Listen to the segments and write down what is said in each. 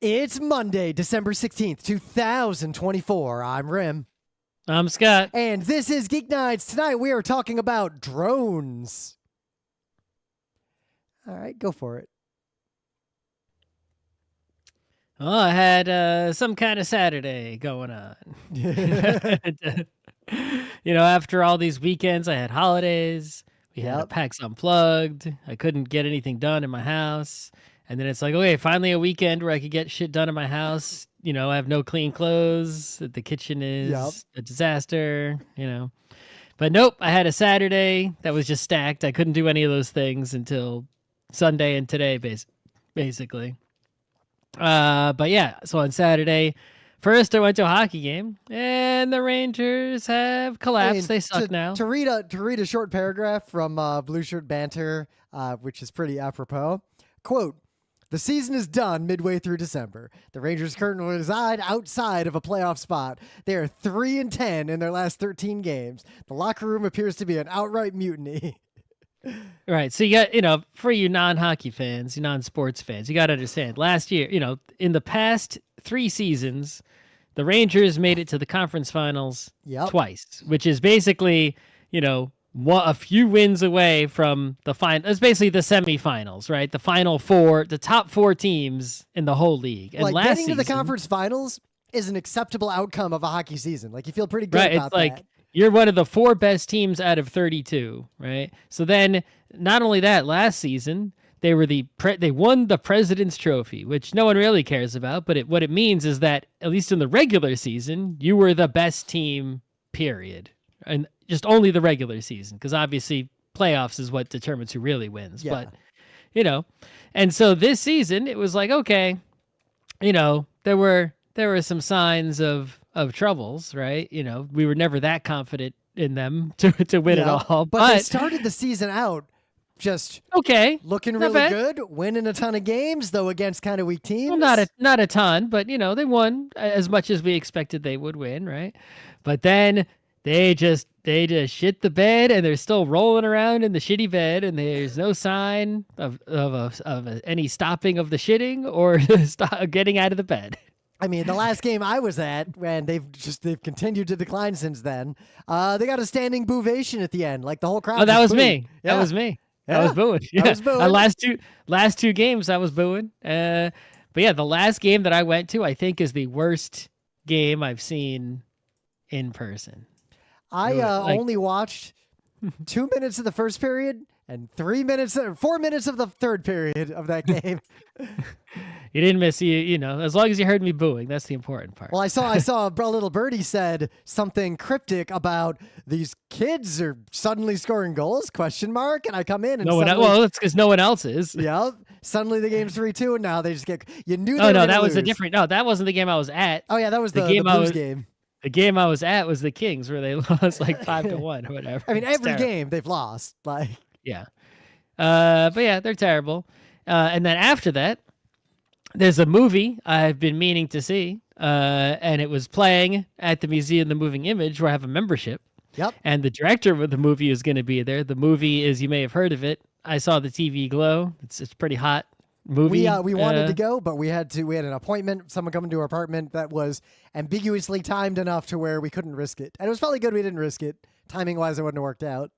It's Monday, December 16th, 2024. I'm Rim. I'm Scott. And this is Geek Nights. Tonight we are talking about drones. All right, go for it. Oh, I had some kind of Saturday going on. After all these weekends, I had holidays. We had a PAX Unplugged. I couldn't get anything done in my house. And then it's like, okay, finally a weekend where I could get shit done in my house. I have no clean clothes. The kitchen is a disaster, But nope, I had a Saturday that was just stacked. I couldn't do any of those things until Sunday and today, basically. But yeah, so on Saturday, first I went to a hockey game, and the Rangers have collapsed. They suck now. To read a short paragraph from Blue Shirt Banter, which is pretty apropos. Quote, "The season is done midway through December. The Rangers currently reside outside of a playoff spot. They are 3-10 in their last 13 games. The locker room appears to be an outright mutiny." Right. So you got, for you non-hockey fans, you non-sports fans, you got to understand, last year, in the past 3 seasons, the Rangers made it to the conference finals twice, which is basically, a few wins away from the final. It's basically the semifinals, right? The final 4, the top 4 teams in the whole league. And last getting to the conference finals is an acceptable outcome of a hockey season. Like, you feel pretty good about that. Like, you're one of the 4 best teams out of 32, right? So then, not only that, last season they were they won the President's Trophy, which no one really cares about. But what it means is that at least in the regular season, you were the best team. Period, and just only the regular season, because obviously playoffs is what determines who really wins. Yeah. But and so this season it was like, okay, there were some signs of troubles, right? We were never that confident in them to win it all. But they started the season out just looking really good, winning a ton of games, though against kind of weak teams. Well, not a ton, but they won as much as we expected they would win, right? But then they just shit the bed, and they're still rolling around in the shitty bed, and there's no sign of any stopping of the shitting or getting out of the bed. I mean, the last game I was at, and they've continued to decline since then. They got a standing boovation at the end, like the whole crowd. Oh, that was me. Yeah. That was me. Yeah. I was booing. Yeah. I was booing. Last two games I was booing. But yeah, the last game that I went to, I think, is the worst game I've seen in person. I only watched 2 minutes of the first period and 4 minutes of the third period of that game. You didn't miss as long as you heard me booing, that's the important part. Well, I saw a little birdie said something cryptic about these kids are suddenly scoring goals, ? And I come in and it's because no one else is. Yep. Suddenly the game's 3-2, and now they just get, you knew they were going to lose. that was a different, no, that wasn't the game I was at. Oh yeah, that was the Blues game. The game I was at was the Kings, where they lost like 5-1 or whatever. I mean, every game they've lost. Like, yeah. But yeah, they're terrible. And then after that, there's a movie I've been meaning to see, and it was playing at the Museum of the Moving Image, where I have a membership. Yep. And the director of the movie is going to be there. The movie is, you may have heard of it, I Saw the TV Glow. It's pretty hot movie. We wanted to go, but we had an appointment, someone coming to our apartment that was ambiguously timed enough to where we couldn't risk it. And it was probably good we didn't risk it. Timing wise, it wouldn't have worked out.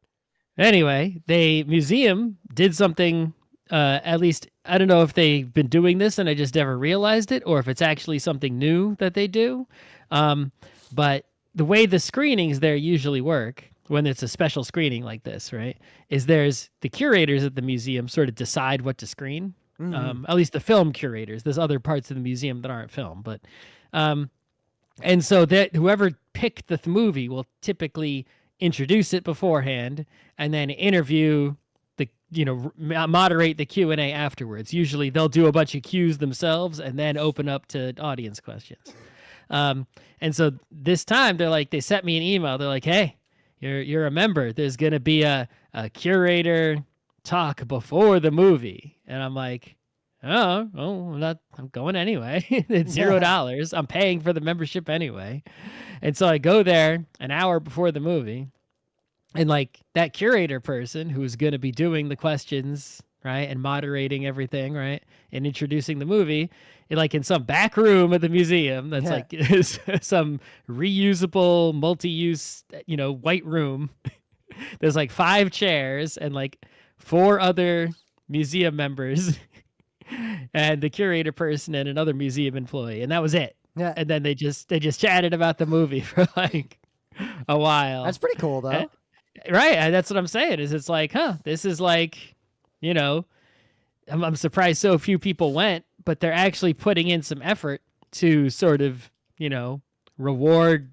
Anyway, the museum did something, at least, I don't know if they've been doing this and I just never realized it, or if it's actually something new that they do. But the way the screenings there usually work, when it's a special screening like this, right, is there's the curators at the museum sort of decide what to screen. Mm-hmm. At least the film curators. There's other parts of the museum that aren't film, but and so that whoever picked the movie will typically introduce it beforehand and then interview moderate the Q&A afterwards. Usually they'll do a bunch of Qs themselves and then open up to audience questions. And so this time they sent me an email. They're like, hey, you're a member. There's going to be a curator talk before the movie. And I'm like, I'm going anyway. It's $0. I'm paying for the membership anyway. And so I go there an hour before the movie, and that curator person who's going to be doing the questions, right, and moderating everything, right, and introducing the movie, like in some back room at the museum that's like is some reusable, multi-use, white room. There's like 5 chairs and like 4 other museum members and the curator person and another museum employee, and that was it. Yeah. And then they just chatted about the movie for like a while. That's pretty cool, though. Right. And that's what I'm saying is it's like, this is like, I'm surprised so few people went, but they're actually putting in some effort to sort of, reward,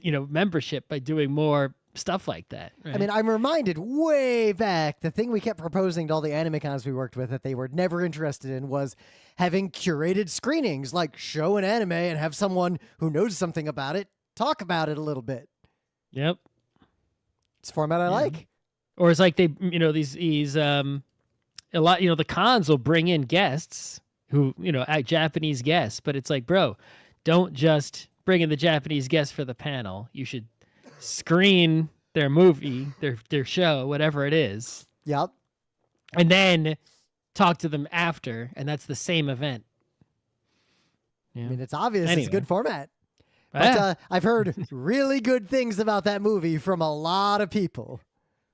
membership by doing more stuff like that. Right? I mean, I'm reminded way back, the thing we kept proposing to all the anime cons we worked with that they were never interested in was having curated screenings, like show an anime and have someone who knows something about it talk about it a little bit. Yep. It's a format I like. Or it's like they, these a lot, the cons will bring in guests who, Japanese guests, but it's like, bro, don't just bring in the Japanese guests for the panel. You should screen their movie, their show, whatever it is. Yep. And then talk to them after, and that's the same event. Yeah. I mean, it's obvious Anyway. it's a good format. But I've heard really good things about that movie from a lot of people.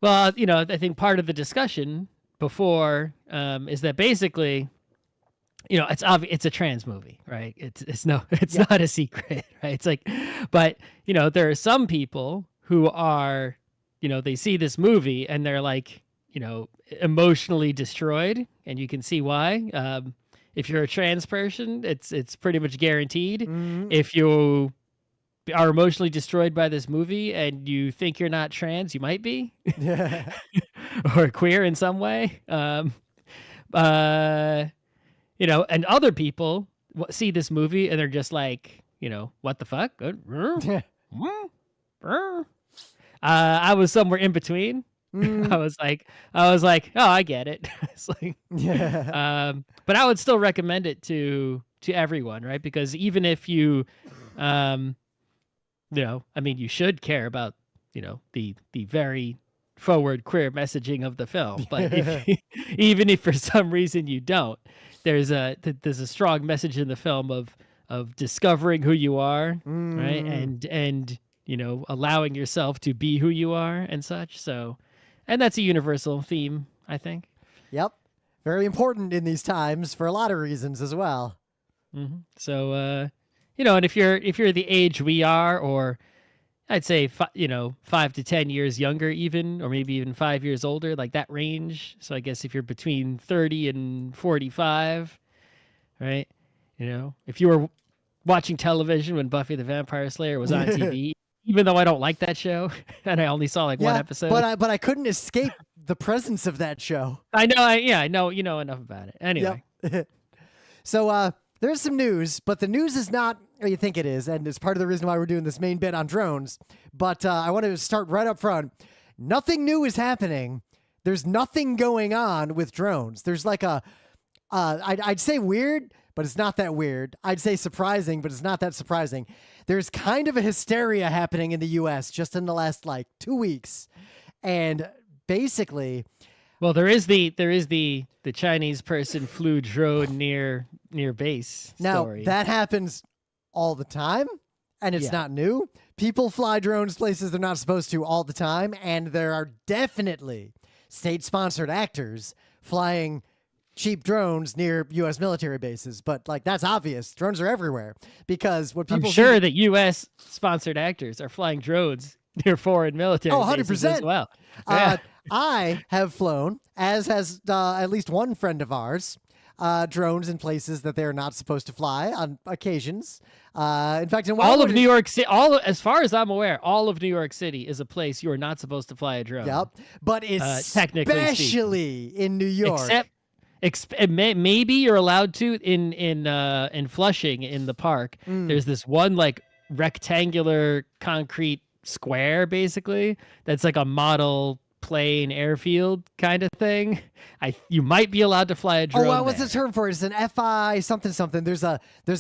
Well, I think part of the discussion before is that basically, it's obvious it's a trans movie, right? It's not a secret, right? It's like, but there are some people who are, they see this movie and they're like, emotionally destroyed, and you can see why. If you're a trans person, it's pretty much guaranteed. Mm-hmm. If you are emotionally destroyed by this movie and you think you're not trans, you might be, or queer in some way. And other people see this movie and they're just like, what the fuck? I was somewhere in between. I was like, oh, I get it. It's like, but I would still recommend it to everyone, right? Because even if you, you should care about, the very forward queer messaging of the film. But even if for some reason you don't, there's a strong message in the film of discovering who you are, right? And allowing yourself to be who you are and such. So, and that's a universal theme, I think. Yep. Very important in these times for a lot of reasons as well. Mm-hmm. So, and if you're the age we are, or I'd say 5 to 10 years younger, even, or maybe even 5 years older, like that range. So I guess if you're between 30 and 45, right? If you were watching television when Buffy the Vampire Slayer was on TV, even though I don't like that show, and I only saw like one episode, but I couldn't escape the presence of that show. I know, I know, enough about it. Anyway, so there's some news, but the news is not what you think it is, and it's part of the reason why we're doing this main bit on drones. But I want to start right up front. Nothing new is happening. There's nothing going on with drones. There's like I'd say weird, but it's not that weird. I'd say surprising, but it's not that surprising. There's kind of a hysteria happening in the U.S. just in the last 2 weeks, and basically, well, there is the Chinese person flew drone near base story. Now that happens all the time, and it's not new. People fly drones places they're not supposed to all the time, and there are definitely state-sponsored actors flying cheap drones near U.S. military bases. But that's obvious. Drones are everywhere because what people I'm sure that U.S. sponsored actors are flying drones near foreign military bases as well. Yeah. I have flown, as has at least one friend of ours, drones in places that they're not supposed to fly on occasions. In fact, in all of New York City, as far as I'm aware, all of New York City is a place you are not supposed to fly a drone. Yep, but especially in New York. Maybe you're allowed to in Flushing in the park. There's this one rectangular concrete square, basically, that's like a model plane airfield kind of thing. You might be allowed to fly a drone. Oh, what's the term for it? It's an FI something. There's a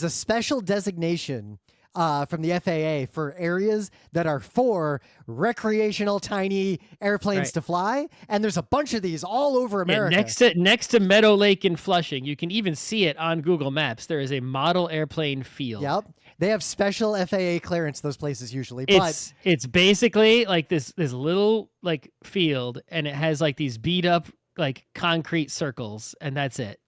special designation from the FAA for areas that are for recreational tiny airplanes to fly, and there's a bunch of these all over America. Next to Meadow Lake in Flushing, you can even see it on Google Maps. There is a model airplane field. Yep. They have special FAA clearance, those places usually. It's basically like this little like field, and it has like these beat up like concrete circles, and that's it.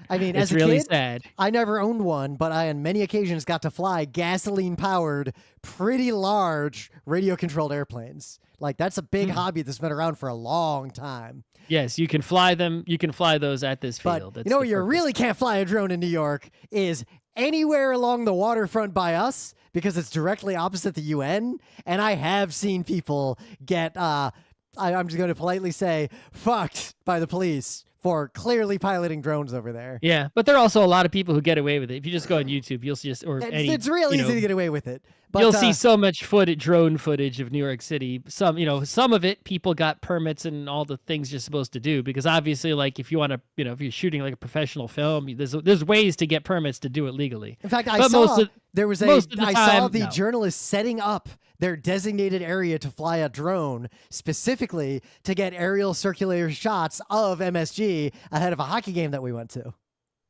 I mean, it's as a really kid, sad. I never owned one, but I on many occasions got to fly gasoline-powered, pretty large radio-controlled airplanes. Like, that's a big hobby that's been around for a long time. Yes, you can fly them. You can fly those at this field. But you know where you really can't fly a drone in New York is anywhere along the waterfront by us, because it's directly opposite the UN. And I have seen people get, I'm just going to politely say, fucked by the police for clearly piloting drones over there. Yeah, but there are also a lot of people who get away with it. If you just go on YouTube, you'll just it's real easy to get away with it. But, you'll see so much drone footage of New York City. Some of it people got permits and all the things you're supposed to do, because obviously, like if you want to, if you're shooting like a professional film, there's ways to get permits to do it legally. In fact, I saw the journalists setting up their designated area to fly a drone specifically to get aerial circular shots of MSG ahead of a hockey game that we went to.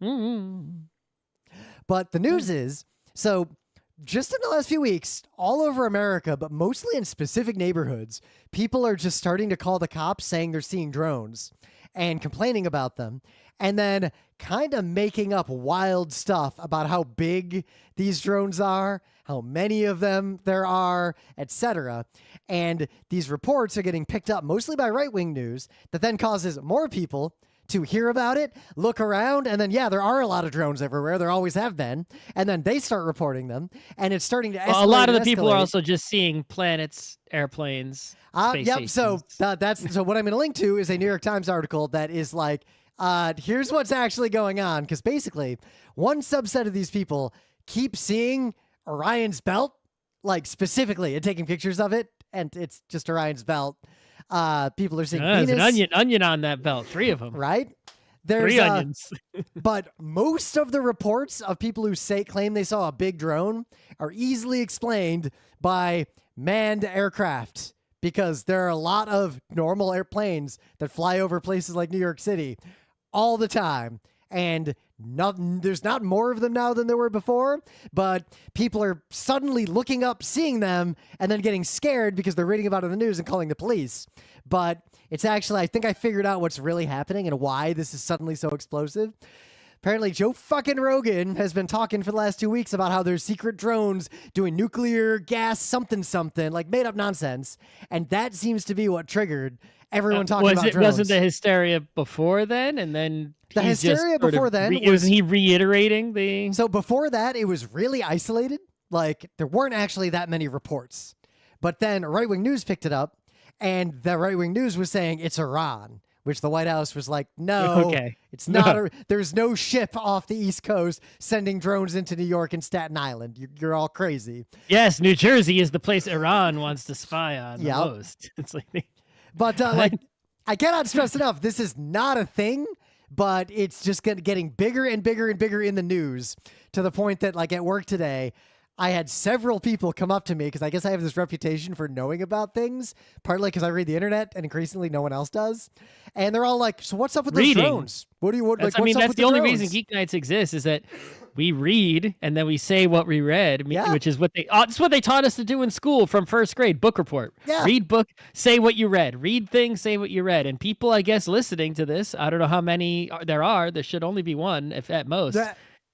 Mm-hmm. But the news is, so just in the last few weeks, all over America, but mostly in specific neighborhoods, people are just starting to call the cops saying they're seeing drones and complaining about them, and then kind of making up wild stuff about how big these drones are, how many of them there are, etc. And these reports are getting picked up mostly by right-wing news that then causes more people to hear about it, look around, and then, there are a lot of drones everywhere. There always have been. And then they start reporting them, and it's starting to escalate. Well, a lot of the people are also just seeing planets, airplanes, space stations. So what I'm going to link to is a New York Times article that is like, here's what's actually going on. Because basically, one subset of these people keep seeing Orion's belt, like specifically, and taking pictures of it, and it's just Orion's belt. People are seeing Venus. There's an onion on that belt, 3 of them. Right? There's 3 onions. But most of the reports of people who claim they saw a big drone are easily explained by manned aircraft, because there are a lot of normal airplanes that fly over places like New York City all the time. And there's not more of them now than there were before, but people are suddenly looking up, seeing them, and then getting scared because they're reading about it in the news and calling the police. But it's actually, I think I figured out what's really happening and why this is suddenly so explosive. Apparently, Joe fucking Rogan has been talking for the last 2 weeks about how there's secret drones doing nuclear gas something, like made up nonsense. And that seems to be what triggered everyone talking about drones. Wasn't the hysteria before then? And then the hysteria before then wasn't he reiterating the... So before that, it was really isolated. Like, there weren't actually that many reports. But then right-wing news picked it up, and the right-wing news was saying it's Iran, which the White House was like, no, it's not. There's no ship off the East Coast sending drones into New York and Staten Island. You're all crazy. Yes, New Jersey is the place Iran wants to spy on the most. It's like... But I cannot stress enough, this is not a thing, but it's just getting bigger and bigger and bigger in the news, to the point that, like, at work today, I had several people come up to me, because I guess I have this reputation for knowing about things, partly because I read the internet and increasingly no one else does. And they're all like, so what's up with those drones? That's the only reason Geek Nights exists, is that we read and then we say what we read, which is what it's what they taught us to do in school from first grade. Book report. Yeah. Read book, say what you read. Read things, say what you read. And people, I guess, listening to this, I don't know how many there are. There should only be one, if at most.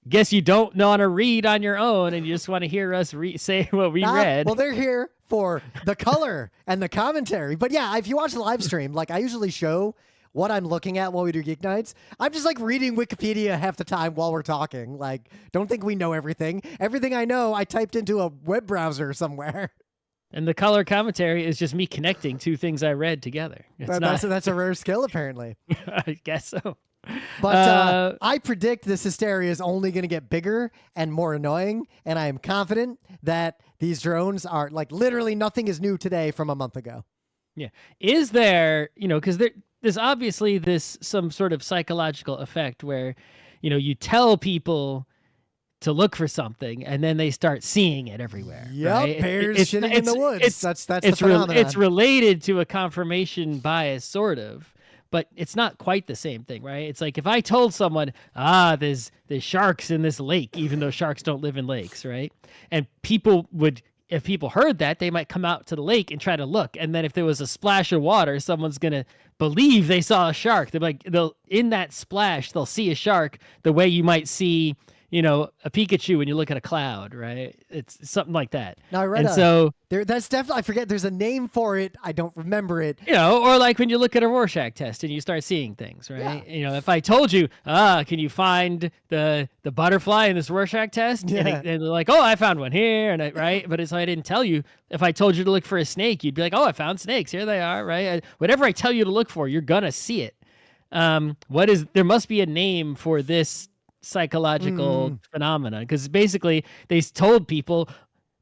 Guess you don't want to read on your own, and you just want to hear us say what we read. Well, they're here for the color and the commentary. But yeah, if you watch the live stream, like, I usually show what I'm looking at while we do Geek Nights. I'm just like reading Wikipedia half the time while we're talking. Like, don't think we know everything. Everything I know, I typed into a web browser somewhere. And the color commentary is just me connecting 2 things I read together. That's a rare skill, apparently. I guess so. But I predict this hysteria is only going to get bigger and more annoying, and I am confident that these drones are, like, literally nothing is new today from a month ago. Yeah. Is there, because there's obviously some sort of psychological effect where, you tell people to look for something, and then they start seeing it everywhere. Yep, right? bears shitting in the woods. That's the phenomenon. It's related to a confirmation bias, sort of, but it's not quite the same thing, right? It's like if I told someone, there's sharks in this lake, even though sharks don't live in lakes, right? And if people heard that, they might come out to the lake and try to look. And then if there was a splash of water, someone's going to believe they saw a shark. In that splash, they'll see a shark the way you might see, a Pikachu when you look at a cloud, right? It's something like that. No, I read that's definitely, I forget, there's a name for it. I don't remember it. Or like when you look at a Rorschach test and you start seeing things, right? Yeah. If I told you, can you find the butterfly in this Rorschach test? Yeah. And they're like, oh, I found one here, right? But I didn't tell you. If I told you to look for a snake, you'd be like, oh, I found snakes. Here they are, right? Whatever I tell you to look for, you're gonna see it. There must be a name for this psychological phenomena, because basically they told people,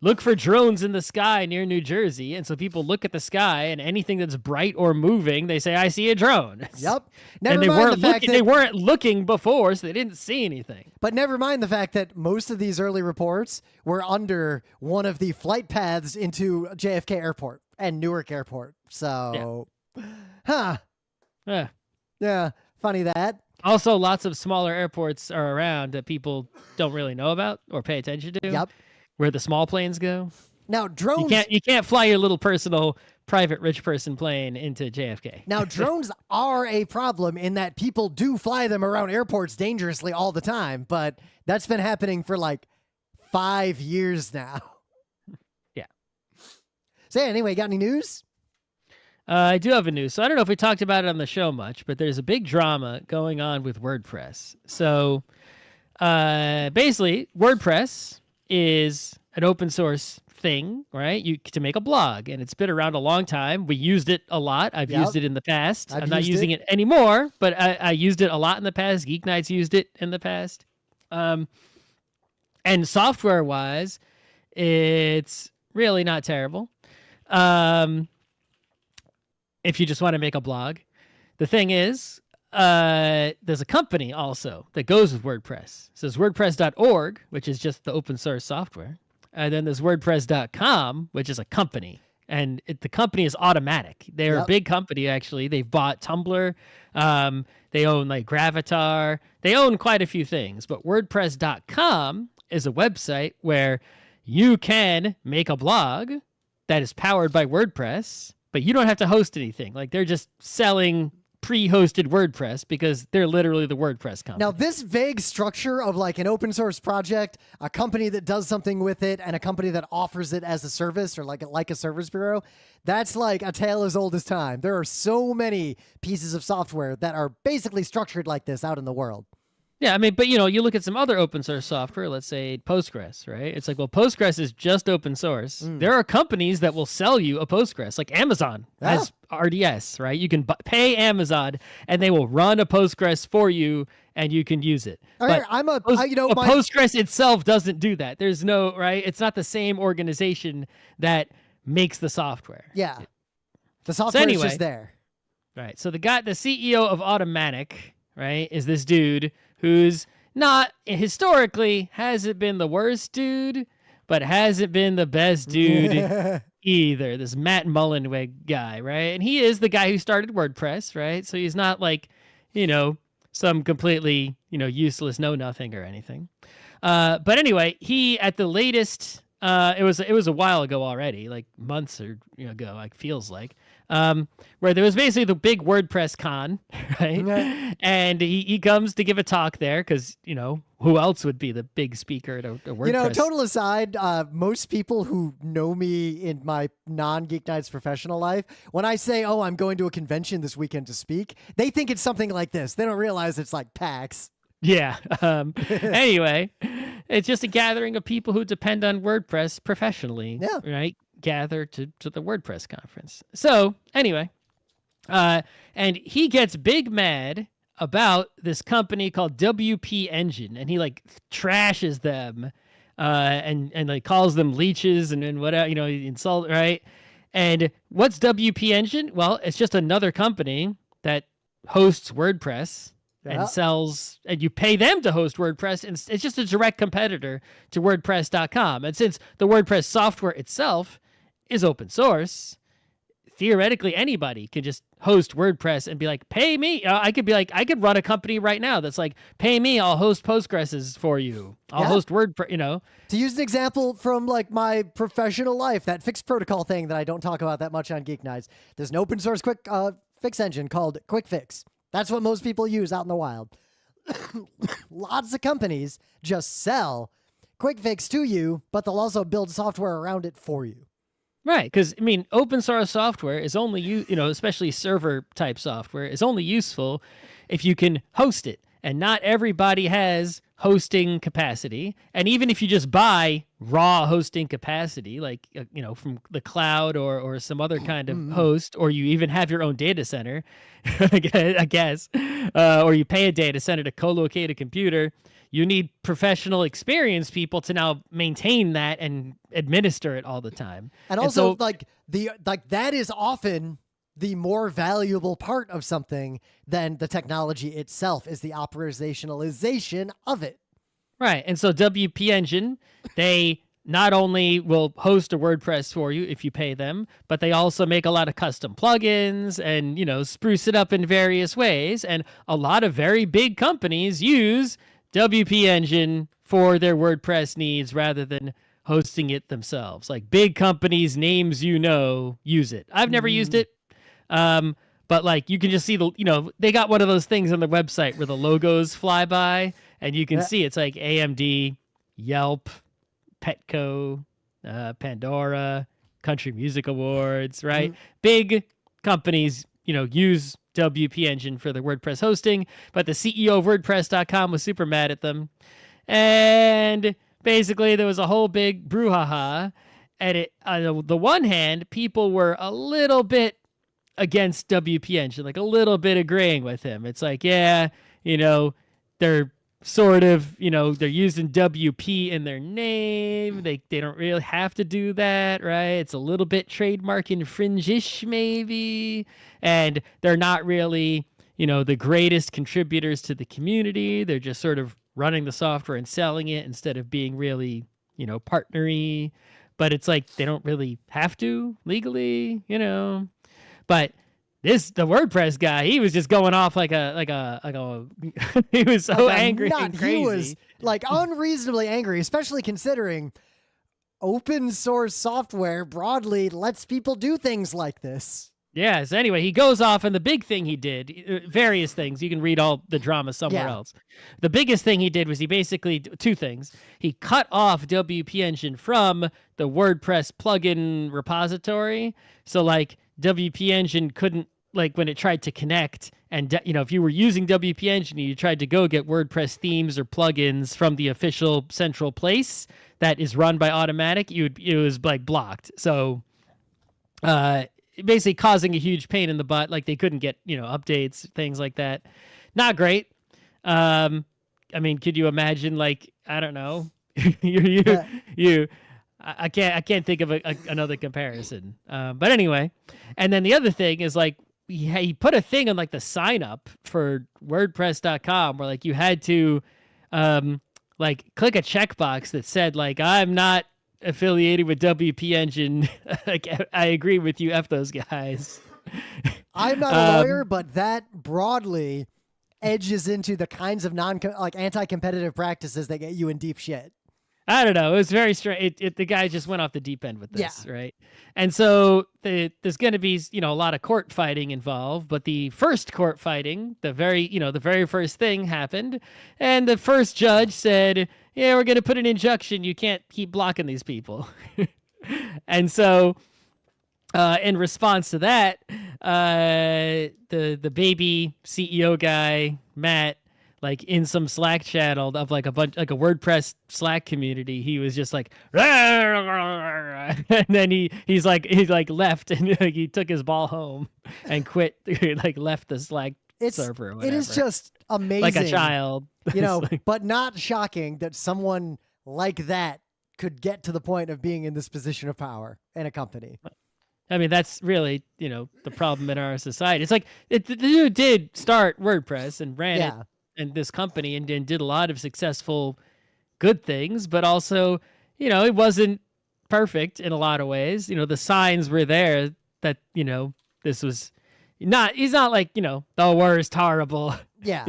look for drones in the sky near New Jersey, and so people look at the sky and anything that's bright or moving, they say, I see a drone. Yep. They weren't looking before, so they didn't see anything. But never mind the fact that most of these early reports were under one of the flight paths into JFK Airport and Newark Airport. So, yeah, funny that. Also, lots of smaller airports are around that people don't really know about or pay attention to. Yep. Where the small planes go. Now, drones... You can't fly your little personal private rich person plane into JFK. Now, drones are a problem in that people do fly them around airports dangerously all the time, but that's been happening for like 5 years now. Yeah. So anyway, got any news? I do have a news. So I don't know if we talked about it on the show much, but there's a big drama going on with WordPress. So basically, WordPress is an open source thing, right? To make a blog, and it's been around a long time. We used it a lot. I've used it in the past. I'm not using it anymore, but I used it a lot in the past. GeekNights used it in the past. And software-wise, it's really not terrible. If you just want to make a blog. The thing is, there's a company also that goes with WordPress. It says WordPress.org, which is just the open source software. And then there's WordPress.com, which is a company. And the company is Automatic. They're a big company, actually. They've bought Tumblr. They own like Gravatar. They own quite a few things. But WordPress.com is a website where you can make a blog that is powered by WordPress, but you don't have to host anything. Like, they're just selling pre-hosted WordPress because they're literally the WordPress company. Now, this vague structure of like an open source project, a company that does something with it, and a company that offers it as a service or like a service bureau, that's like a tale as old as time. There are so many pieces of software that are basically structured like this out in the world. Yeah, I mean, but you look at some other open source software, let's say Postgres, right? It's like, well, Postgres is just open source. There are companies that will sell you a Postgres, like Amazon has RDS, right? You can pay Amazon and they will run a Postgres for you and you can use it. But Postgres itself doesn't do that. There's no, right? It's not the same organization that makes the software. Yeah. The software is just there. Right. So the CEO of Automatic, right, is this dude who's not historically hasn't been the worst dude, but hasn't been the best dude either. This Matt Mullenweg guy, right? And he is the guy who started WordPress, right? So he's not like, some completely, useless know-nothing or anything. But anyway, he at the latest, it was a while ago already, like months ago, like feels like. Where there was basically the big WordPress con, right? Yeah. And he comes to give a talk there because, who else would be the big speaker at a WordPress? Total aside, most people who know me in my non-Geek Nights professional life, when I say, oh, I'm going to a convention this weekend to speak, they think it's something like this. They don't realize it's like PAX. Yeah. Anyway, it's just a gathering of people who depend on WordPress professionally, right? Gather to the WordPress conference. So anyway, and he gets big mad about this company called WP Engine, and he like trashes them, and like calls them leeches and whatever, he insult, right? And what's WP Engine? Well, it's just another company that hosts WordPress, and sells, and you pay them to host WordPress, and it's just a direct competitor to WordPress.com. And since the WordPress software itself is open source, theoretically anybody could just host WordPress and be like, pay me. I could be like, I could run a company right now that's like, pay me, I'll host Postgres's for you. I'll host WordPress, To use an example from like my professional life, that fixed protocol thing that I don't talk about that much on Geek Nights, there's an open source quick fix engine called Quick Fix. That's what most people use out in the wild. Lots of companies just sell Quick Fix to you, but they'll also build software around it for you. Right, because I mean, open source software is only especially server type software is only useful if you can host it, and not everybody has hosting capacity. And even if you just buy raw hosting capacity, like from the cloud or some other kind of host, or you even have your own data center, I guess, or you pay a data center to co-locate a computer. You need professional, experienced people to now maintain that and administer it all the time. And also, that is often the more valuable part of something than the technology itself, is the operationalization of it. Right. And so WP Engine, they not only will host a WordPress for you if you pay them, but they also make a lot of custom plugins and, spruce it up in various ways. And a lot of very big companies use WP Engine for their WordPress needs rather than hosting it themselves. Like big companies, names use it. I've never used it, but like you can just see they got one of those things on the website where the logos fly by, and you can see it's like AMD, Yelp, Petco, Pandora, Country Music Awards, right? Big companies, use WP Engine for their WordPress hosting, but the CEO of WordPress.com was super mad at them. And basically there was a whole big brouhaha. And on the one hand, people were a little bit against WP Engine, like a little bit agreeing with him. It's like, they're sort of, they're using WP in their name. They don't really have to do that, right? It's a little bit trademark infringe-ish, maybe. And they're not really, the greatest contributors to the community. They're just sort of running the software and selling it instead of being really, partnery. But it's like they don't really have to legally, But the WordPress guy, he was just going off like a he was so angry and crazy. He was like unreasonably angry, especially considering open source software broadly lets people do things like this. Yeah, so anyway, he goes off, and the big thing he did, various things, you can read all the drama somewhere else. The biggest thing he did was he basically, two things. He cut off WP Engine from the WordPress plugin repository. So like WP Engine couldn't, like when it tried to connect, and if you were using WP Engine and you tried to go get WordPress themes or plugins from the official central place that is run by Automatic, it was like blocked. So basically causing a huge pain in the butt. Like they couldn't get updates, things like that. Not great. I mean, could you imagine, like, I don't know, I can't think of another comparison. But anyway, and then the other thing is like he put a thing on like the sign up for WordPress.com where like you had to like click a checkbox that said like, I'm not affiliated with WP Engine. Like, I agree with you. F those guys. I'm not a lawyer, but that broadly edges into the kinds of anti-competitive practices that get you in deep shit. I don't know. It was very strange. The guy just went off the deep end with this, right? And so there's going to be, a lot of court fighting involved. But the first court fighting, the very first thing happened, and the first judge said, "Yeah, we're going to put an injunction. You can't keep blocking these people." And so, in response to that, the baby CEO guy, Matt, like in some Slack channel of like a WordPress Slack community, he was just like, and then he's like left, and he took his ball home and quit, like left the Slack server or whatever. It is just amazing, like a child, but not shocking that someone like that could get to the point of being in this position of power in a company. I mean, that's really, the problem in our society. It's like the dude did start WordPress and ran it and this company and did a lot of successful good things, but also, it wasn't perfect in a lot of ways. The signs were there that, this was he's not like, the worst, horrible, Yeah.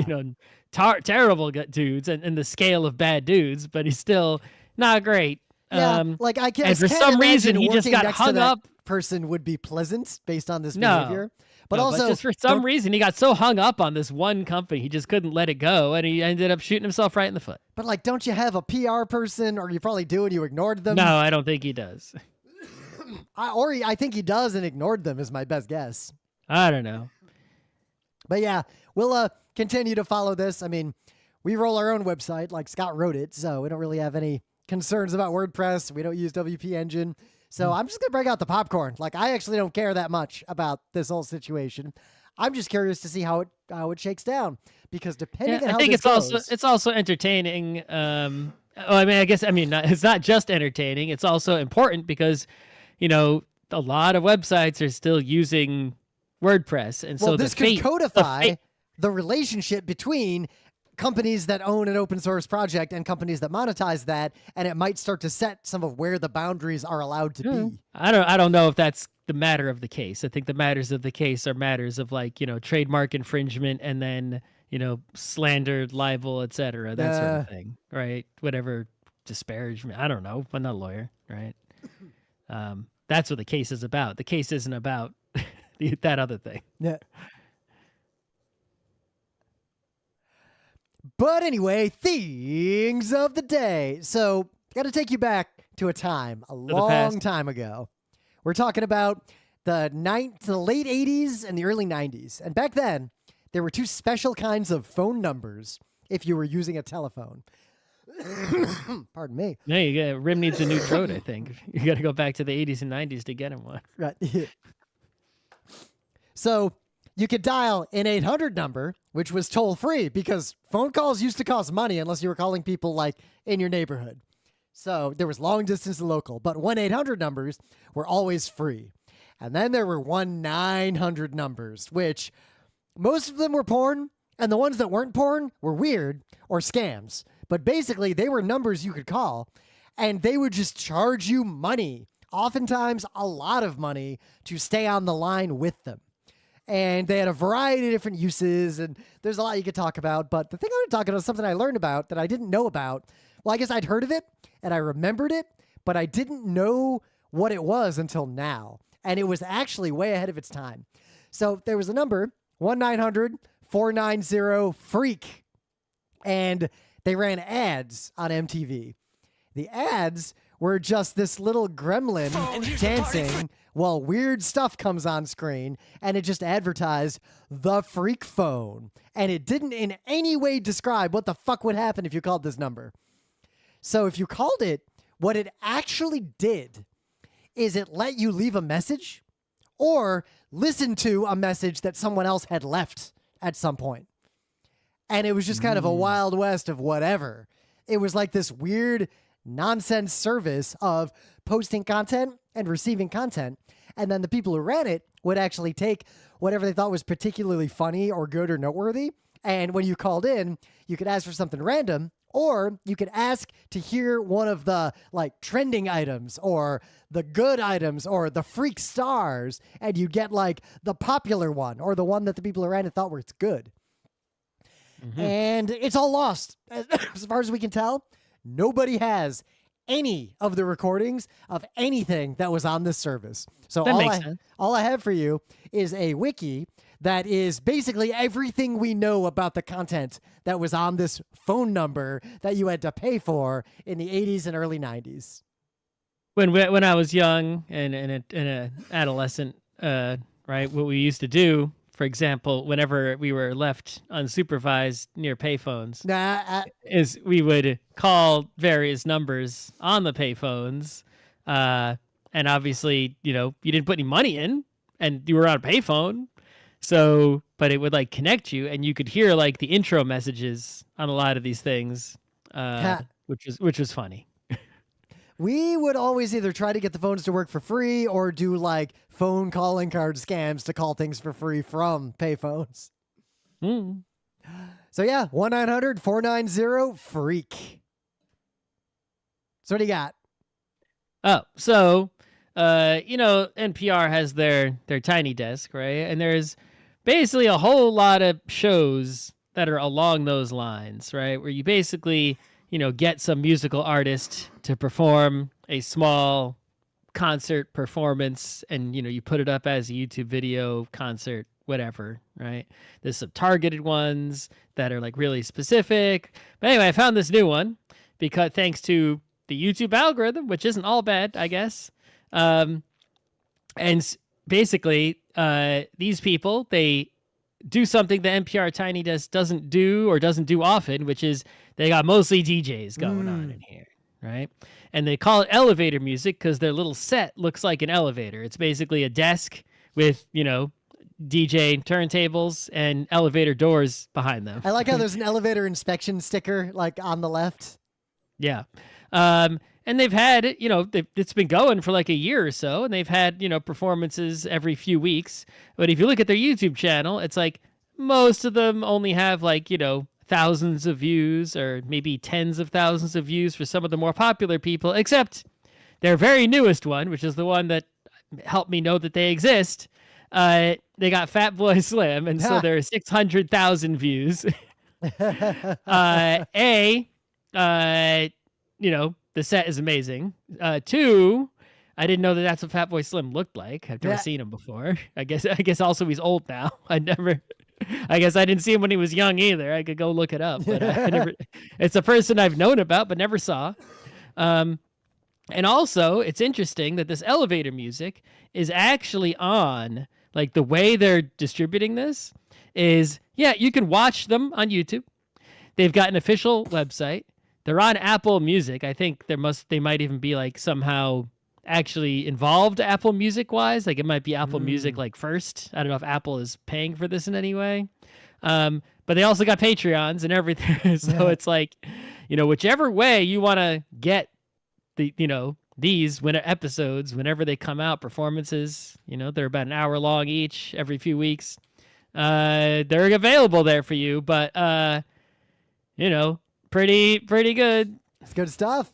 terrible dudes and the scale of bad dudes, but he's still not great. Yeah, like I and for can't some reason imagine he just working got next to hung that up. person would be pleasant based on this No. behavior. But No, also, just for some reason, he got so hung up on this one company, he just couldn't let it go, and he ended up shooting himself right in the foot. but like, don't you have a PR person, or you probably do and you ignored them? No, I don't think he does. I think he does and ignored them is my best guess. I don't know. But yeah, we'll continue to follow this. I mean, we roll our own website, like Scott wrote it, so we don't really have any concerns about WordPress. We don't use WP Engine. So I'm just going to break out the popcorn. Like, I actually don't care that much about this whole situation. I'm just curious to see how it shakes down, because depending on how this goes, it's also entertaining. It's not just entertaining. It's also important because, a lot of websites are still using WordPress, and so this could codify the relationship between companies that own an open source project and companies that monetize that, and it might start to set some of where the boundaries are allowed to be. I don't know if that's the matter of the case. I think the matters of the case are matters of like, trademark infringement and then, slander, libel, etc. That sort of thing, right? Whatever disparagement. I don't know. I'm not a lawyer, right? That's what the case is about. The case isn't about that other thing. Yeah. But anyway, things of the day. So, got to take you back to a time a long time ago. We're talking about the late 80s and the early 90s. And back then, there were two special kinds of phone numbers if you were using a telephone. Pardon me. Yeah, Rim needs a new throat, I think. You got to go back to the 80s and 90s to get him one. Right. So, you could dial an 800 number, which was toll free because phone calls used to cost money unless you were calling people like in your neighborhood. So there was long distance and local, but 1-800 numbers were always free. And then there were 1-900 numbers, which most of them were porn, and the ones that weren't porn were weird or scams. But basically, they were numbers you could call, and they would just charge you money, oftentimes a lot of money, to stay on the line with them. And they had a variety of different uses, and there's a lot you could talk about. But the thing I want to talk about is something I learned about that I didn't know about. Well, I guess I'd heard of it, and I remembered it, but I didn't know what it was until now. And it was actually way ahead of its time. So there was a number, 1-900-490-FREAK, and they ran ads on MTV. The ads were just this little gremlin dancing while weird stuff comes on screen, and it just advertised the freak phone. And it didn't in any way describe what the fuck would happen if you called this number. So if you called it, what it actually did is it let you leave a message or listen to a message that someone else had left at some point. And it was just kind of a Wild West of whatever. It was like this weird nonsense service of posting content and receiving content. And then the people who ran it would actually take whatever they thought was particularly funny or good or noteworthy. And when you called in, you could ask for something random, or you could ask to hear one of the like trending items or the good items or the freak stars. And you get like the popular one or the one that the people who ran it thought was good. Mm-hmm. And it's all lost. As far as we can tell, nobody has any of the recordings of anything that was on this service. So all I have for you is a wiki that is basically everything we know about the content that was on this phone number that you had to pay for in the 80s and early 90s. When I was young and an adolescent, right, what we used to do, for example, whenever we were left unsupervised near payphones, is we would call various numbers on the payphones. And obviously, you didn't put any money in and you were on a payphone. So, but it would like connect you and you could hear like the intro messages on a lot of these things, which was funny. We would always either try to get the phones to work for free or do like phone calling card scams to call things for free from payphones. So yeah, 1-900-490-FREAK. So what do you got? Oh, so, NPR has their Tiny Desk, right? And there's basically a whole lot of shows that are along those lines, right? Where you basically, get some musical artist to perform a small concert performance, and you put it up as a YouTube video, concert, whatever, right? There's some targeted ones that are like really specific. But anyway, I found this new one because thanks to the YouTube algorithm, which isn't all bad, I guess. Basically, these people, they do something the NPR Tiny Desk doesn't do often, which is they got mostly DJs going on in here, right? And they call it elevator music because their little set looks like an elevator. It's basically a desk with, DJ turntables and elevator doors behind them. I like how there's an elevator inspection sticker like on the left. Yeah. And they've had, it's been going for like a year or so, and they've had, performances every few weeks. But if you look at their YouTube channel, it's like most of them only have like, thousands of views or maybe tens of thousands of views for some of the more popular people, except their very newest one, which is the one that helped me know that they exist. They got Fatboy Slim, and so there are 600,000 views. The set is amazing. Two, I didn't know that that's what Fatboy Slim looked like. I've never seen him before. I guess also he's old now. I guess I didn't see him when he was young either. I could go look it up, but it's a person I've known about but never saw. And also, it's interesting that this elevator music is actually on, like the way they're distributing this is, you can watch them on YouTube. They've got an official website. They're on Apple Music. I think they might even be like somehow actually involved Apple Music wise. Like it might be Apple Music like first. I don't know if Apple is paying for this in any way. But they also got Patreons and everything. So it's like, whichever way you want to get the, these episodes, whenever they come out, performances, they're about an hour long each every few weeks. They're available there for you, but, pretty good. It's good stuff.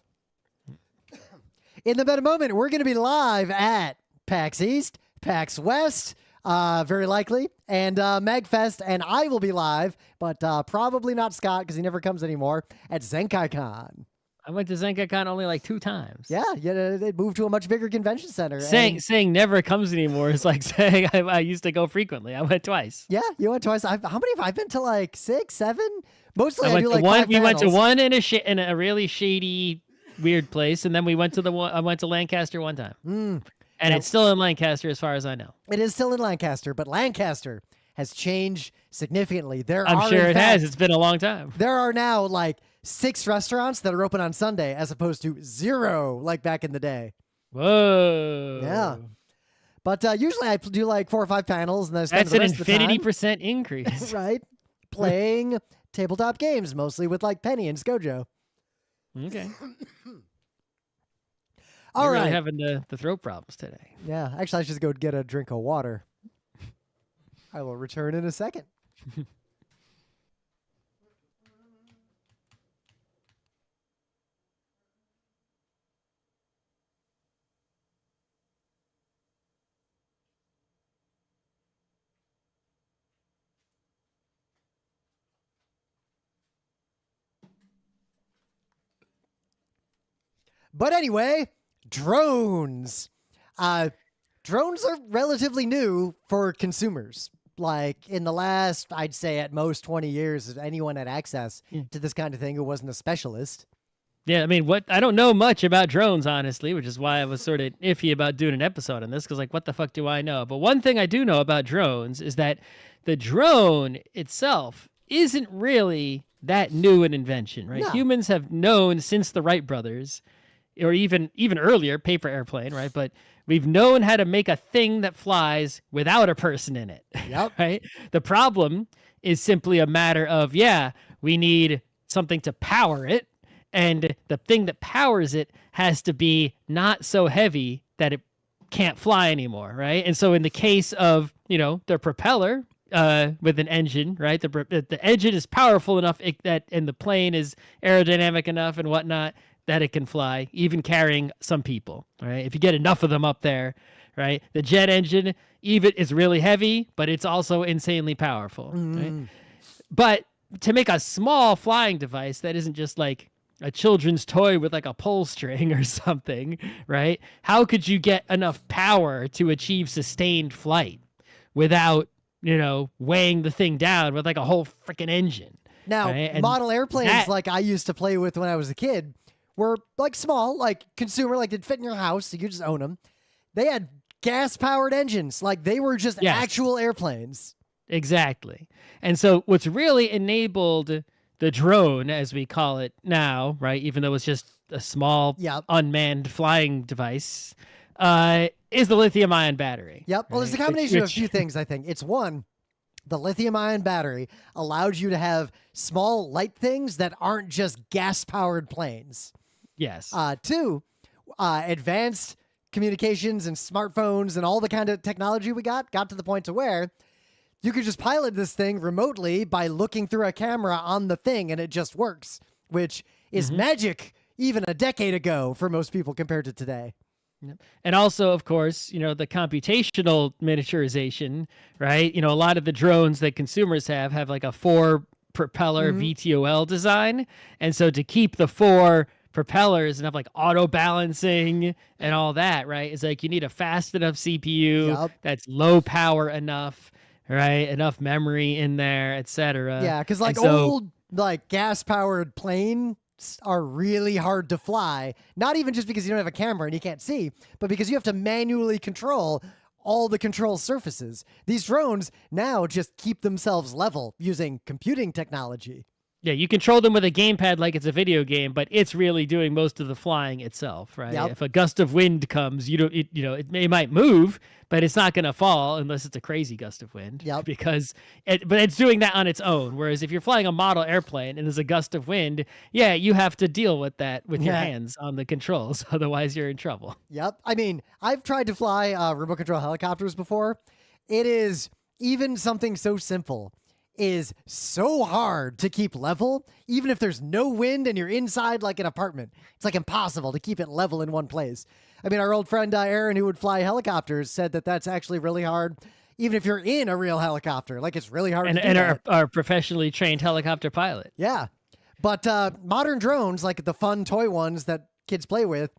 In the meta moment, we're going to be live at PAX East, PAX West, very likely, and MagFest, and I will be live, but probably not Scott because he never comes anymore, at ZenkaiCon. I went to ZenkaiCon only like 2 times. Yeah, they moved to a much bigger convention center. Saying never comes anymore is like saying I used to go frequently. I went twice. Yeah, you went twice. How many have I been to? Like 6, 7? Mostly I do like one. 5 We went to panels. one in a really shady, weird place, and then we went to the one. I went to Lancaster one time, and it's still in Lancaster as far as I know. It is still in Lancaster, but Lancaster has changed significantly. I'm sure it has. It's been a long time. There are now like 6 restaurants that are open on Sunday as opposed to 0 like back in the day. Whoa. Yeah. But usually I do like 4 or 5 panels, and then I spend That's the an rest of the time, infinity% increase. right? Playing tabletop games, mostly with like Penny and Scojo. Okay. All You're right. really having the throat problems today. Yeah, actually, I should just go get a drink of water. I will return in a second. But anyway, drones. Drones are relatively new for consumers. Like in the last, I'd say at most 20 years, if anyone had access to this kind of thing who wasn't a specialist. Yeah, I mean, I don't know much about drones, honestly, which is why I was sort of iffy about doing an episode on this, because, like, what the fuck do I know? But one thing I do know about drones is that the drone itself isn't really that new an invention, right? No. Humans have known since the Wright brothers, or even earlier, paper airplane, right? But we've known how to make a thing that flies without a person in it, Yep. right? The problem is simply a matter of, we need something to power it, and the thing that powers it has to be not so heavy that it can't fly anymore, right? And so in the case of, their propeller, with an engine, right? The engine is powerful enough and the plane is aerodynamic enough and whatnot that it can fly, even carrying some people, right? If you get enough of them up there, right? The jet engine even is really heavy, but it's also insanely powerful, right? But to make a small flying device that isn't just like a children's toy with like a pull string or something, right? How could you get enough power to achieve sustained flight without, weighing the thing down with like a whole freaking engine? Now, right? model airplanes like I used to play with when I was a kid were like small, like consumer, like they'd fit in your house, so you just own them. They had gas-powered engines, like they were just actual airplanes. Exactly. And so what's really enabled the drone, as we call it now, right, even though it's just a small unmanned flying device, is the lithium-ion battery. Yep. Well, it's a combination of a few things, I think. It's one, the lithium-ion battery allows you to have small, light things that aren't just gas-powered planes. Yes. Two, advanced communications and smartphones and all the kind of technology we got to the point to where you could just pilot this thing remotely by looking through a camera on the thing and it just works, which is magic even a decade ago for most people compared to today. And also, of course, the computational miniaturization, right? A lot of the drones that consumers have like a 4-propeller VTOL design. And so to keep the 4 propellers and have like auto balancing and all that, right? It's like you need a fast enough CPU that's low power enough, right? Enough memory in there, etc. Yeah, because like old like gas powered planes are really hard to fly. Not even just because you don't have a camera and you can't see, but because you have to manually control all the control surfaces. These drones now just keep themselves level using computing technology. Yeah, you control them with a gamepad like it's a video game, but it's really doing most of the flying itself, right? Yep. If a gust of wind comes, it might move, but it's not going to fall unless it's a crazy gust of wind. Yep. But it's doing that on its own. Whereas if you're flying a model airplane and there's a gust of wind, yeah, you have to deal with that with your hands on the controls. Otherwise, you're in trouble. Yep. I mean, I've tried to fly remote control helicopters before. It is even something so simple is so hard to keep level, even if there's no wind and you're inside like an apartment. It's like impossible to keep it level in one place. I mean, our old friend Aaron, who would fly helicopters, said that that's actually really hard, even if you're in a real helicopter. Like, it's really hard to do that. Our professionally trained helicopter pilot. Yeah. But modern drones, like the fun toy ones that kids play with,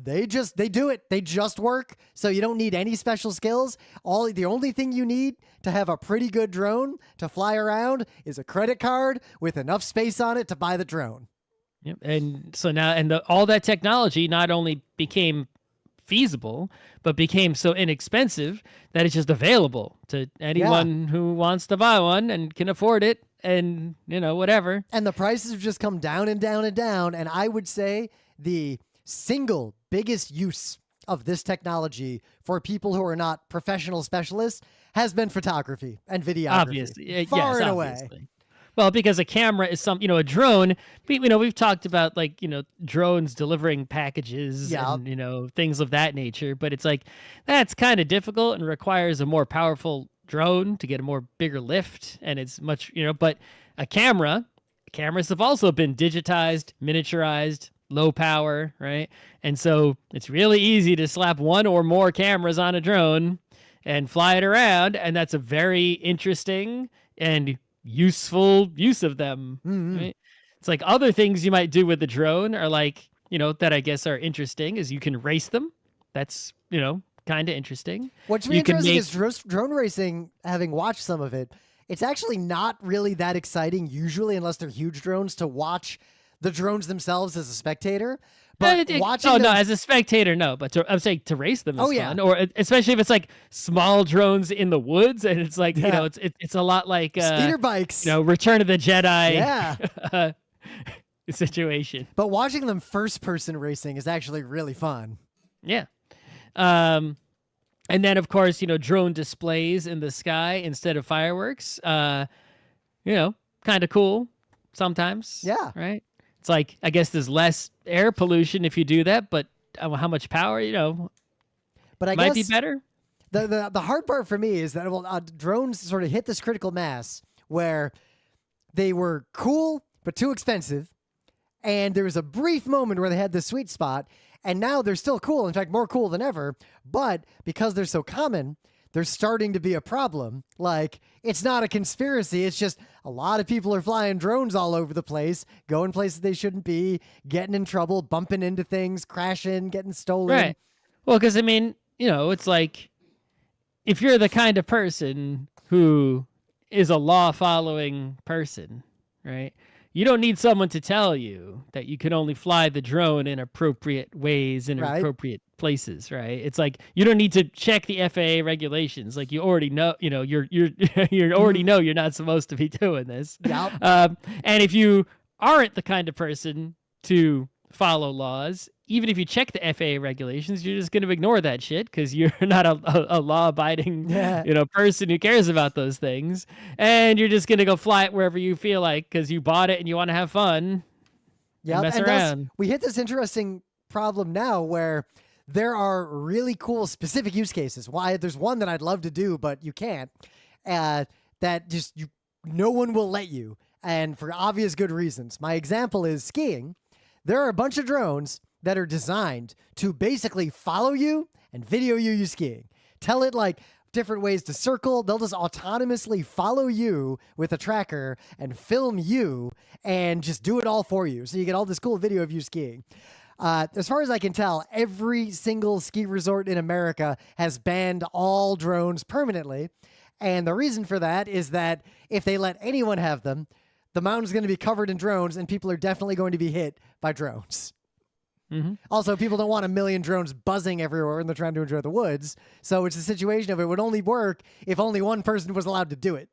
they do it. They just work. So you don't need any special skills. The only thing you need to have a pretty good drone to fly around is a credit card with enough space on it to buy the drone. Yep. And so now, all that technology not only became feasible, but became so inexpensive that it's just available to anyone who wants to buy one and can afford it. And, whatever. And the prices have just come down and down and down. And I would say the single biggest use of this technology for people who are not professional specialists has been photography and videography. Obviously. Far and obviously. away. Well, because a camera is a drone, we've talked about drones delivering packages and, things of that nature, but it's like, that's kind of difficult and requires a more powerful drone to get a more bigger lift. And it's much, but cameras have also been digitized, miniaturized, low power, right? And so it's really easy to slap one or more cameras on a drone and fly it around. And that's a very interesting and useful use of them. Right? It's like other things you might do with the drone are like, that I guess are interesting is you can race them. That's, kind of interesting. What's really interesting is drone racing, having watched some of it, it's actually not really that exciting usually unless they're huge drones to watch the drones themselves as a spectator. But as a spectator, no. But I'm saying to race them is fun. Or especially if it's like small drones in the woods and it's like, it's a lot like speeder bikes. Return of the Jedi situation. But watching them first person racing is actually really fun. Yeah. And then of course, drone displays in the sky instead of fireworks. Kind of cool sometimes. Yeah. Right? It's like, I guess there's less air pollution if you do that, but how much power, but I might guess be better. The hard part for me is that drones sort of hit this critical mass where they were cool but too expensive, and there was a brief moment where they had this sweet spot, and now they're still cool. In fact, more cool than ever. But because they're so common, they're starting to be a problem. Like, it's not a conspiracy. It's just a lot of people are flying drones all over the place, going places they shouldn't be, getting in trouble, bumping into things, crashing, getting stolen. Right. Well, because, I mean, it's like, if you're the kind of person who is a law-following person, right? You don't need someone to tell you that you can only fly the drone in appropriate ways in appropriate places, right? It's like you don't need to check the FAA regulations. Like you already know, you already know you're not supposed to be doing this. Yep. And if you aren't the kind of person to follow laws, even if you check the FAA regulations, you're just going to ignore that shit because you're not a law-abiding, person who cares about those things, and you're just going to go fly it wherever you feel like because you bought it and you want to have fun. Yeah, mess around. We hit this interesting problem now where there are really cool specific use cases. Why there's one that I'd love to do, but you can't. That just no one will let you, and for obvious good reasons. My example is skiing. There are a bunch of drones that are designed to basically follow you and video you skiing. Tell it like different ways to circle. They'll just autonomously follow you with a tracker and film you and just do it all for you. So you get all this cool video of you skiing. As far as I can tell, every single ski resort in America has banned all drones permanently. And the reason for that is that if they let anyone have them, the mountain's going to be covered in drones and people are definitely going to be hit by drones. Mm-hmm. Also, people don't want a million drones buzzing everywhere and they're trying to enjoy the woods. So it's a situation of it would only work if only one person was allowed to do it.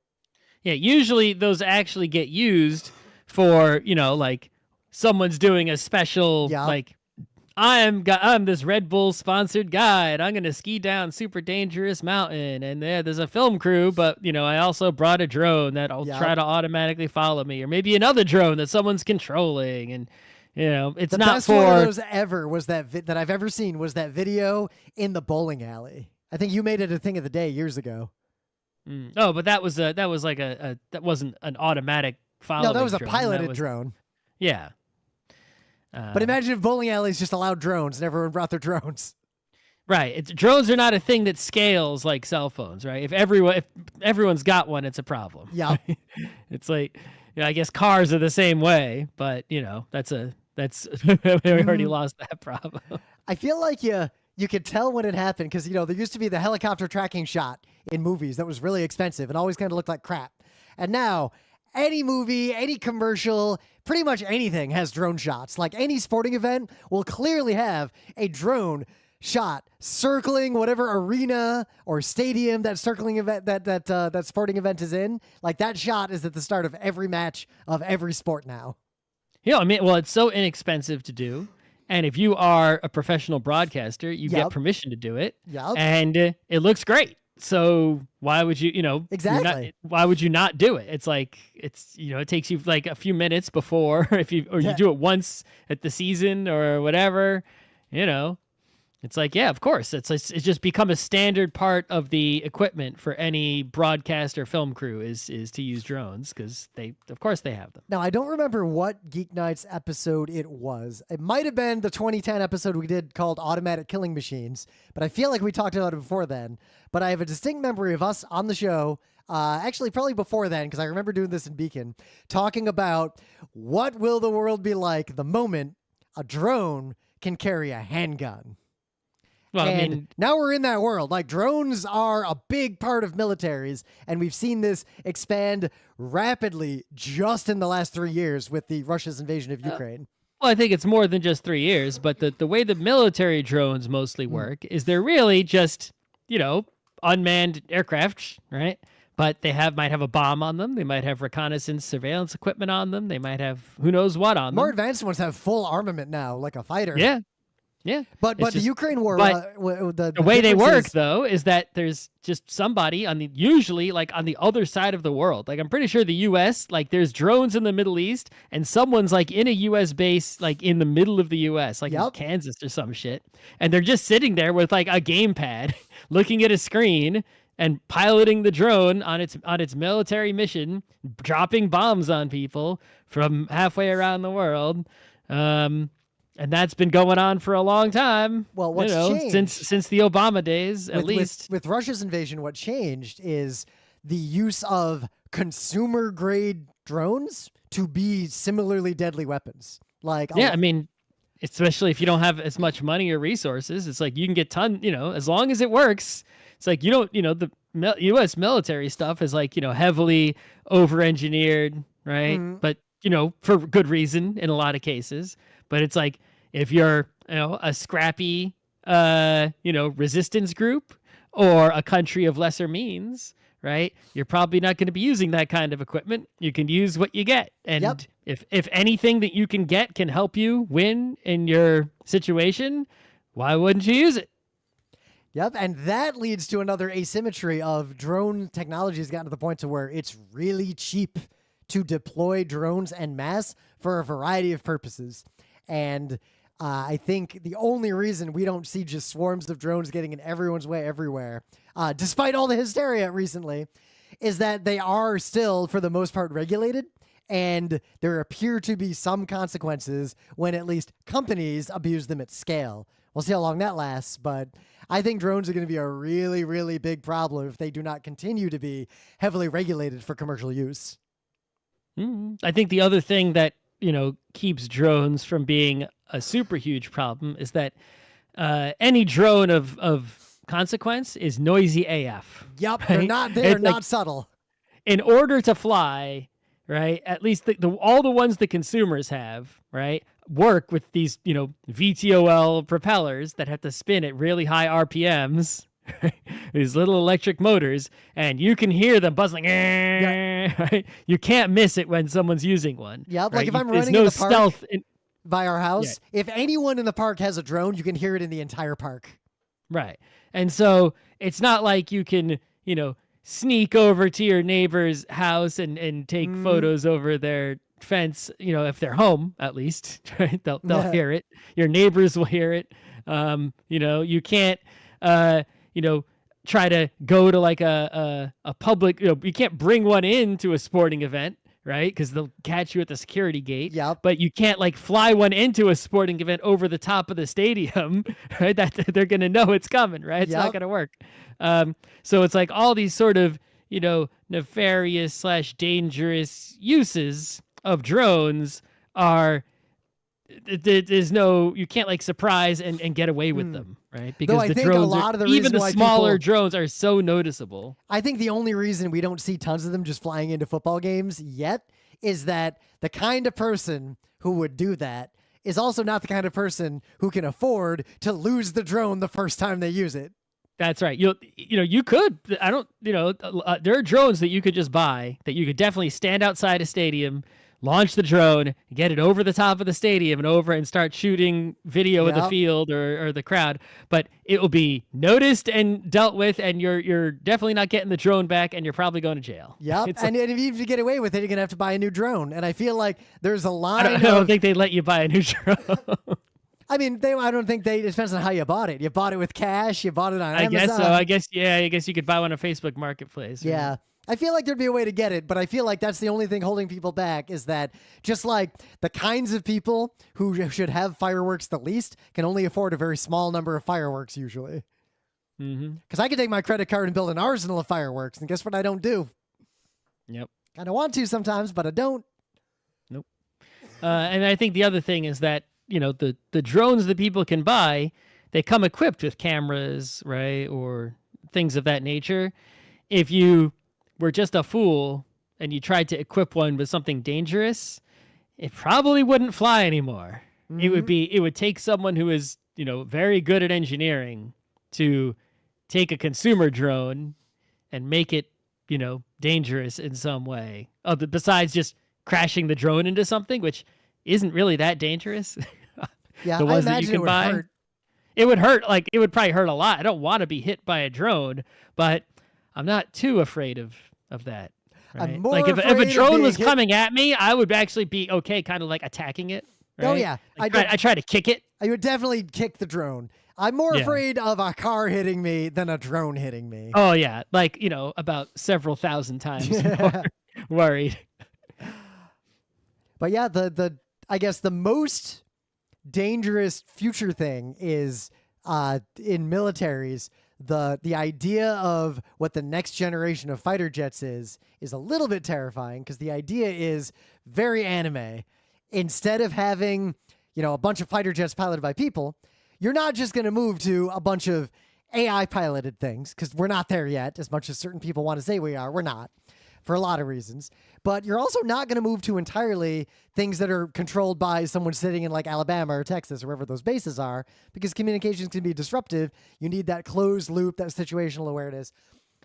Yeah, usually those actually get used for, like someone's doing a special, like, I'm this Red Bull sponsored guide. I'm going to ski down super dangerous mountain. And there's a film crew, but, I also brought a drone that'll try to automatically follow me. Or maybe another drone that someone's controlling. And, it's the not best for... one of those ever was that I've ever seen was that video in the bowling alley. I think you made it a thing of the day years ago. Oh, but that wasn't an automatic following. No, that was a drone. piloted drone. Yeah. But imagine if bowling alleys just allowed drones and everyone brought their drones. Right. Drones are not a thing that scales like cell phones, right? If everyone's got one, it's a problem. Yeah. It's like, I guess cars are the same way, but we already lost that problem. I feel like you could tell when it happened because, there used to be the helicopter tracking shot in movies that was really expensive and always kind of looked like crap. And now any movie, any commercial, pretty much anything has drone shots. Like any sporting event will clearly have a drone shot circling whatever arena or stadium that circling event that sporting event is in. Like that shot is at the start of every match of every sport now. Yeah, it's so inexpensive to do. And if you are a professional broadcaster, you get permission to do it. Yep. And it looks great. So why would you, exactly? Why would you not do it? It's like it takes you like a few minutes before you do it once at the season or whatever, It's like, yeah, of course. It's just become a standard part of the equipment for any broadcast or film crew is to use drones because of course they have them. Now, I don't remember what Geek Nights episode it was. It might have been the 2010 episode we did called Automatic Killing Machines, but I feel like we talked about it before then. But I have a distinct memory of us on the show, actually probably before then, because I remember doing this in Beacon, talking about what will the world be like the moment a drone can carry a handgun. Well, and now we're in that world. Like drones are a big part of militaries, and we've seen this expand rapidly just in the last 3 years with the Russia's invasion of Ukraine. Well, I think it's more than just 3 years, but the way the military drones mostly work is they're really just, unmanned aircraft, right? But they might have a bomb on them. They might have reconnaissance surveillance equipment on them. They might have who knows what on them. More advanced ones have full armament now, like a fighter. Yeah. Yeah. But the Ukraine war, but the way they difference work is- though is that there's just somebody usually like on the other side of the world. Like I'm pretty sure the US, like there's drones in the Middle East and someone's like in a US base like in the middle of the US, like in Yep. Kansas or some shit. And they're just sitting there with like a gamepad looking at a screen and piloting the drone on its military mission, dropping bombs on people from halfway around the world. And that's been going on for a long time. Well, what's changed since the Obama days, at least. With Russia's invasion, what changed is the use of consumer grade drones to be similarly deadly weapons. Like, yeah, I mean, especially if you don't have as much money or resources, it's like you can get as long as it works. It's like the U.S. military stuff is like heavily over-engineered, right? Mm-hmm. But for good reason in a lot of cases. But it's like if you're a scrappy resistance group or a country of lesser means, right? You're probably not going to be using that kind of equipment. You can use what you get. And if anything that you can get can help you win in your situation, why wouldn't you use it? Yep, and that leads to another asymmetry of drone technology has gotten to the point to where it's really cheap to deploy drones en masse for a variety of purposes. And I think the only reason we don't see just swarms of drones getting in everyone's way everywhere, despite all the hysteria recently, is that they are still, for the most part, regulated. And there appear to be some consequences when at least companies abuse them at scale. We'll see how long that lasts, but I think drones are going to be a really, really big problem if they do not continue to be heavily regulated for commercial use. I think the other thing that keeps drones from being a super huge problem is that any drone of consequence is noisy AF. Yep, right? they're not subtle. In order to fly, right? At least all the ones the consumers have, right? Work with these, VTOL propellers that have to spin at really high RPMs, these little electric motors, and you can hear them buzzing. Right? You can't miss it when someone's using one. Yep, right? like if I'm There's running no in the park stealth by our house, if anyone in the park has a drone, you can hear it in the entire park. Right. And so it's not like you can, sneak over to your neighbor's house and take photos over their fence, if they're home, at least, right? They'll hear it. Your neighbors will hear it. You can't, try to go to like a public, you can't bring one into a sporting event, right? Because they'll catch you at the security gate. Yep. But you can't like fly one into a sporting event over the top of the stadium, right? That they're going to know it's coming, right? It's not going to work. So it's like all these sort of, nefarious / dangerous uses of drones are, there's no, you can't like surprise and get away with them, right? Because I the think drones, a lot of the even reason the why smaller people- drones are so noticeable. I think the only reason we don't see tons of them just flying into football games yet is that the kind of person who would do that is also not the kind of person who can afford to lose the drone the first time they use it. That's right. You could, there are drones that you could just buy that you could definitely stand outside a stadium, launch the drone, get it over the top of the stadium and start shooting video of the field or the crowd. But it will be noticed and dealt with, and you're definitely not getting the drone back, and you're probably going to jail. Yep. And if you get away with it, you're going to have to buy a new drone. And I feel like there's a line I don't think they'd let you buy a new drone. I mean, I don't think it depends on how you bought it. You bought it with cash. You bought it on Amazon. I guess so. I guess you could buy one on Facebook Marketplace. Right? Yeah. I feel like there'd be a way to get it, but I feel like that's the only thing holding people back is that just like the kinds of people who should have fireworks the least can only afford a very small number of fireworks usually. Because I could take my credit card and build an arsenal of fireworks, and guess what I don't do? Yep. Kind of want to sometimes, but I don't. Nope. And I think the other thing is that, the drones that people can buy, they come equipped with cameras, right? Or things of that nature. If you were just a fool and you tried to equip one with something dangerous, it probably wouldn't fly anymore. It would take someone who is, very good at engineering to take a consumer drone and make it, dangerous in some way. Besides just crashing the drone into something, which isn't really that dangerous. Yeah, the I ones that imagine you can it would buy. hurt. it would hurt. Like it would probably hurt a lot. I don't want to be hit by a drone, but I'm not too afraid of that. Right? I'm more like if afraid a of drone being was hit- coming at me, I would actually be okay, kind of like attacking it. Right? Oh yeah, Like, I try to kick it. I would definitely kick the drone. I'm more Yeah. afraid of a car hitting me than a drone hitting me. Oh yeah, like about several thousand times more worried. But yeah, I guess the most dangerous future thing is in militaries. The idea of what the next generation of fighter jets is a little bit terrifying, because the idea is very anime. Instead of having a bunch of fighter jets piloted by people, you're not just going to move to a bunch of AI piloted things, because we're not there yet. As much as certain people want to say we are, we're not, for a lot of reasons. But you're also not going to move to entirely things that are controlled by someone sitting in like Alabama or Texas or wherever those bases are, because communications can be disruptive. You need that closed loop, that situational awareness.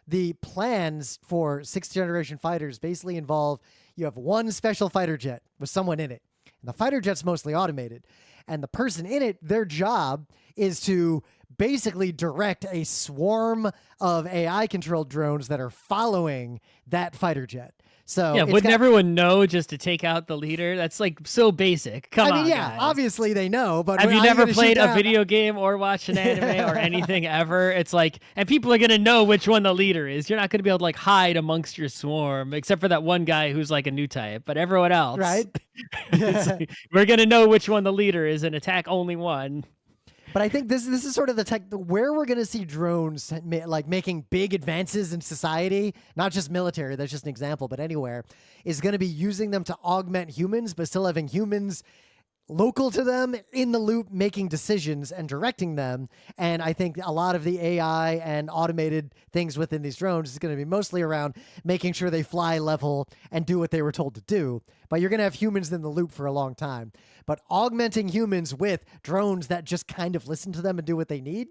The plans for sixth generation fighters basically involve you have one special fighter jet with someone in it. And the fighter jet's mostly automated. And the person in it, their job is to basically direct a swarm of AI-controlled drones that are following that fighter jet. So yeah, wouldn't everyone know just to take out the leader? That's like so basic. Come on, yeah, guys. obviously they know, but have you I'm never gonna played shoot a down- video game or watched an anime or anything ever? It's like, and people are gonna know which one the leader is. You're not gonna be able to like hide amongst your swarm, except for that one guy who's like a new type. But everyone else, Right? it's like, we're gonna know which one the leader is and attack only one. But I think this is sort of the tech where we're going to see drones like making big advances in society, not just military, that's just an example, but anywhere, is going to be using them to augment humans, but still having humans local to them in the loop, making decisions and directing them. And I think a lot of the AI and automated things within these drones is going to be mostly around making sure they fly level and do what they were told to do. But you're going to have humans in the loop for a long time. But augmenting humans with drones that just kind of listen to them and do what they need.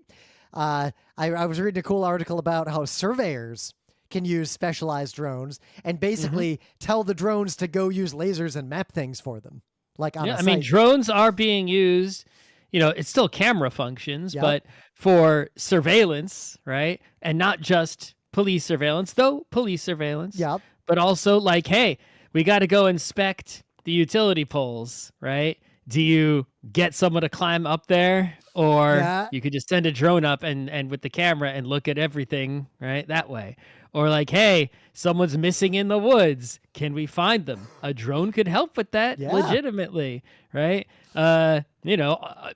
I was reading a cool article about how surveyors can use specialized drones and basically tell the drones to go use lasers and map things for them. Like on a I mean, site. drones are being used, it's still camera functions, Yep. but for surveillance, right? And not just police surveillance, though police surveillance, Yep. but also like, hey, we got to go inspect the utility poles, right? Do you get someone to climb up there, or Yeah. you could just send a drone up and with the camera and look at everything, right? That way. Or like, hey, someone's missing in the woods. Can we find them? A drone could help with that Yeah. legitimately, right?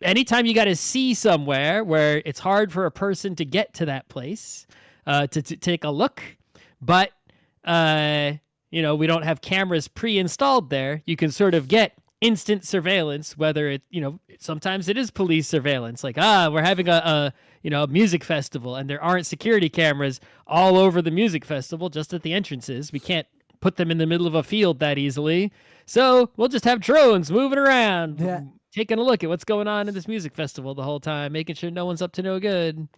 Anytime you got to see somewhere where it's hard for a person to get to that place to take a look, but we don't have cameras pre-installed there, you can sort of get instant surveillance, whether it, sometimes it is police surveillance. Like, we're having a music festival and there aren't security cameras all over the music festival, just at the entrances. We can't put them in the middle of a field that easily. So we'll just have drones moving around, taking a look at what's going on in this music festival the whole time, making sure no one's up to no good.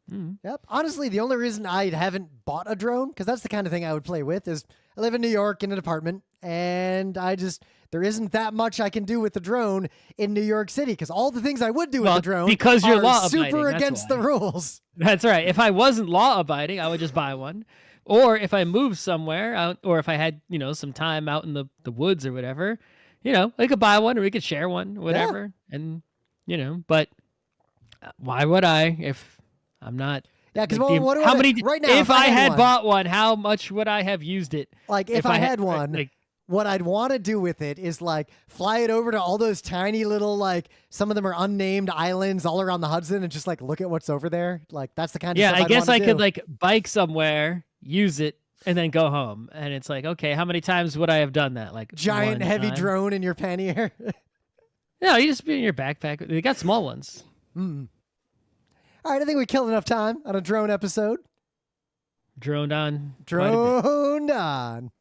Yep. Honestly, the only reason I haven't bought a drone, because that's the kind of thing I would play with, is I live in New York in an apartment, and there isn't that much I can do with the drone in New York City, because all the things I would do with the drone because you're are law-abiding, super that's against why. the rules. That's right. If I wasn't law abiding, I would just buy one. Or if I moved somewhere out, or if I had, some time out in the woods or whatever, I could buy one or we could share one, whatever. And, but why would I if I'm not? Yeah, because like, what do how many? right now? If I had one, bought one, how much would I have used it? like if I had one, like, what I'd want to do with it is like fly it over to all those tiny little, like, some of them are unnamed islands all around the Hudson, and just like look at what's over there. Like that's the kind of yeah, stuff I I'd guess wanna I do. could like bike somewhere, use it, and then go home. And it's like, okay, how many times would I have done that? Like giant one heavy time? drone in your pannier. No, you just be in your backpack. They got small ones. All right, I think we killed enough time on a drone episode. Droned on. quite a bit. Droned on.